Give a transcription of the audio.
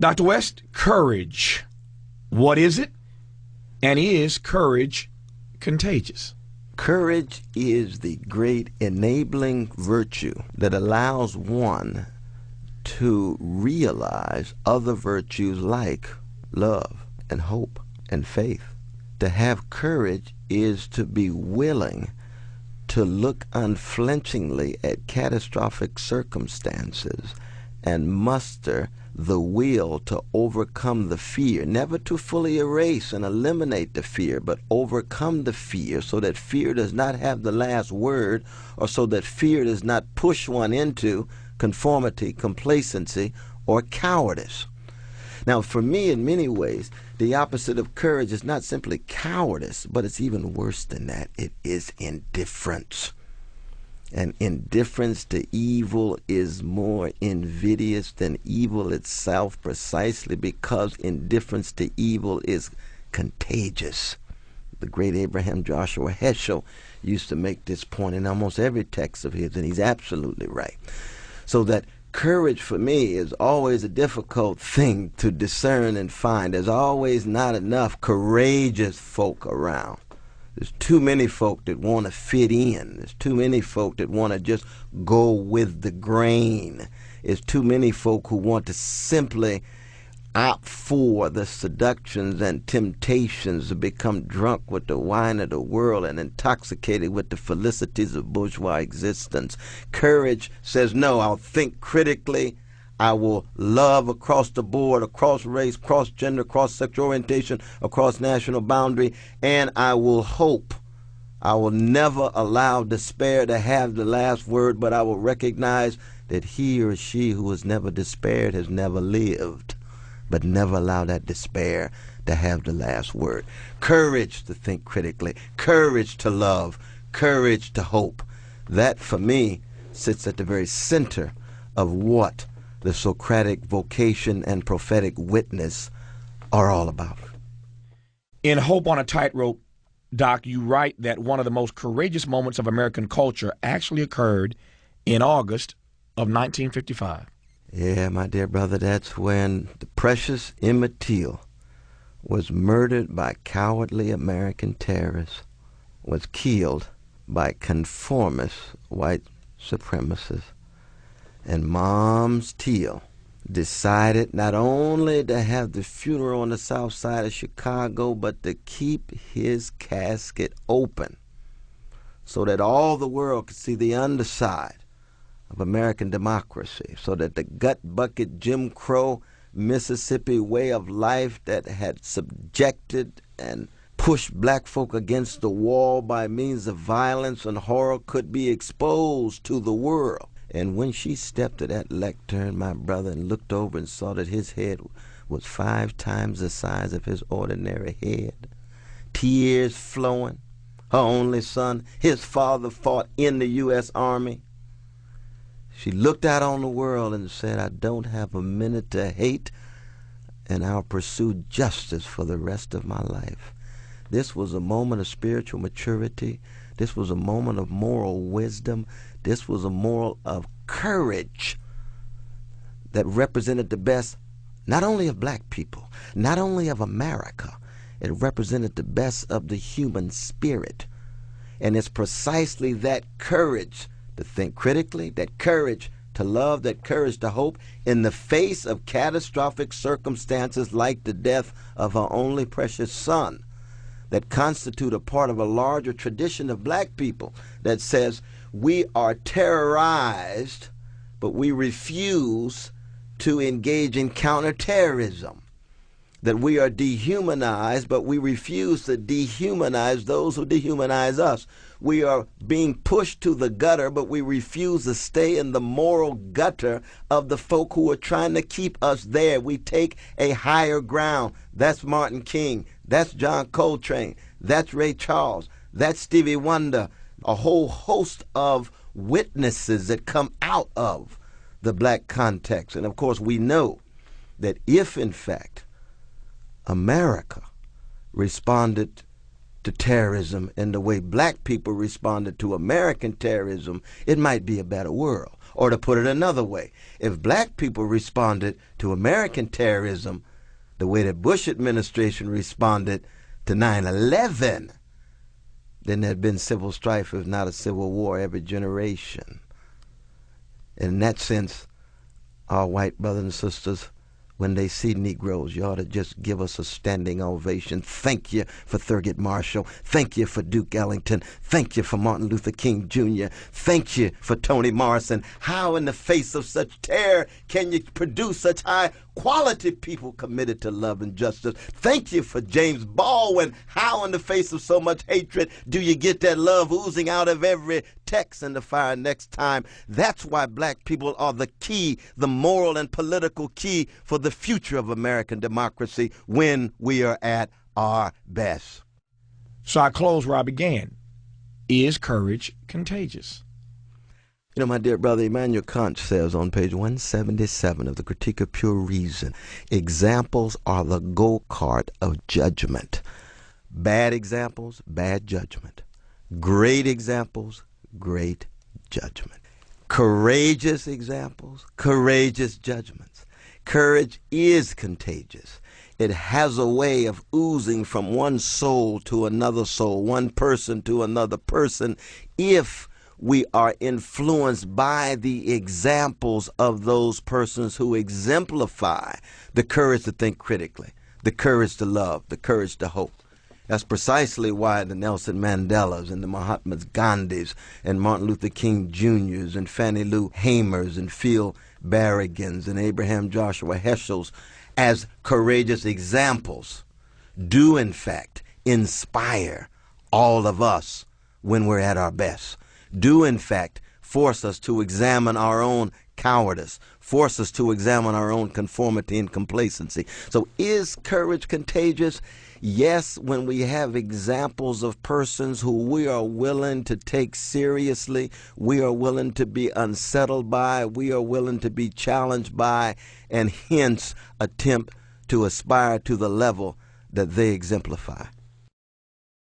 Dr. West, courage. What is it? And is courage contagious? Courage is the great enabling virtue that allows one to realize other virtues like love and hope and faith. To have courage is to be willing to look unflinchingly at catastrophic circumstances and muster the will to overcome the fear, never to fully erase and eliminate the fear, but overcome the fear so that fear does not have the last word, or so that fear does not push one into conformity, complacency, or cowardice. Now, for me, in many ways, the opposite of courage is not simply cowardice, but it's even worse than that. It is indifference. And indifference to evil is more invidious than evil itself, precisely because indifference to evil is contagious. The great Abraham Joshua Heschel used to make this point in almost every text of his, and he's absolutely right. So that courage for me is always a difficult thing to discern and find. There's always not enough courageous folk around. There's too many folk that want to fit in. There's too many folk that want to just go with the grain. There's too many folk who want to simply opt for the seductions and temptations to become drunk with the wine of the world and intoxicated with the felicities of bourgeois existence. Courage says, no, I'll think critically. I will love across the board, across race, across gender, across sexual orientation, across national boundary, and I will hope. I will never allow despair to have the last word, but I will recognize that he or she who has never despaired has never lived, but never allow that despair to have the last word. Courage to think critically, courage to love, courage to hope. That, for me, sits at the very center of what the Socratic vocation and prophetic witness are all about. In Hope on a Tightrope, Doc, you write that one of the most courageous moments of American culture actually occurred in August of 1955. Yeah, my dear brother, that's when the precious Emmett Till was murdered by cowardly American terrorists, was killed by conformist white supremacists. And Moms Till decided not only to have the funeral on the south side of Chicago, but to keep his casket open so that all the world could see the underside of American democracy, so that the gut bucket Jim Crow Mississippi way of life that had subjected and pushed black folk against the wall by means of violence and horror could be exposed to the world. And when she stepped to that lectern, my brother, and looked over and saw that his head was 5 times the size of his ordinary head, tears flowing, her only son, his father fought in the U.S. Army. She looked out on the world and said, I don't have a minute to hate, and I'll pursue justice for the rest of my life. This was a moment of spiritual maturity. This was a moment of moral wisdom. This was a moral of courage that represented the best, not only of black people, not only of America, it represented the best of the human spirit. And it's precisely that courage to think critically, that courage to love, that courage to hope in the face of catastrophic circumstances like the death of her only precious son, that constitute a part of a larger tradition of black people that says we are terrorized, but we refuse to engage in counterterrorism. That we are dehumanized, but we refuse to dehumanize those who dehumanize us. We are being pushed to the gutter, but we refuse to stay in the moral gutter of the folk who are trying to keep us there. We take a higher ground. That's Martin King. That's John Coltrane. That's Ray Charles. That's Stevie Wonder. A whole host of witnesses that come out of the black context. And of course, we know that if, in fact, America responded to terrorism and the way black people responded to American terrorism, it might be a better world. Or to put it another way, if black people responded to American terrorism the way the Bush administration responded to 9/11, then there'd been civil strife, if not a civil war, every generation. In that sense, our white brothers and sisters, when they see Negroes, you ought to just give us a standing ovation. Thank you for Thurgood Marshall. Thank you for Duke Ellington. Thank you for Martin Luther King Jr. Thank you for Toni Morrison. How in the face of such terror can you produce such high quality people committed to love and justice? Thank you for James Baldwin. How in the face of so much hatred do you get that love oozing out of every text in the fire next time? That's why black people are the key, the moral and political key for the future of American democracy when we are at our best. So I close where I began. Is courage contagious? You know, my dear brother, Immanuel Kant says on page 177 of the Critique of Pure Reason, examples are the go-kart of judgment. Bad examples, bad judgment. Great examples, great judgment. Courageous examples, courageous judgments. Courage is contagious. It has a way of oozing from one soul to another soul, one person to another person, if we are influenced by the examples of those persons who exemplify the courage to think critically, the courage to love, the courage to hope. That's precisely why the Nelson Mandelas and the Mahatma Gandhis and Martin Luther King Jr.'s and Fannie Lou Hamers and Phil Berrigans and Abraham Joshua Heschel's, as courageous examples, do in fact inspire all of us when we're at our best, do in fact force us to examine our own cowardice, force us to examine our own conformity and complacency. So is courage contagious? Yes, when we have examples of persons who we are willing to take seriously, we are willing to be unsettled by, we are willing to be challenged by, and hence attempt to aspire to the level that they exemplify.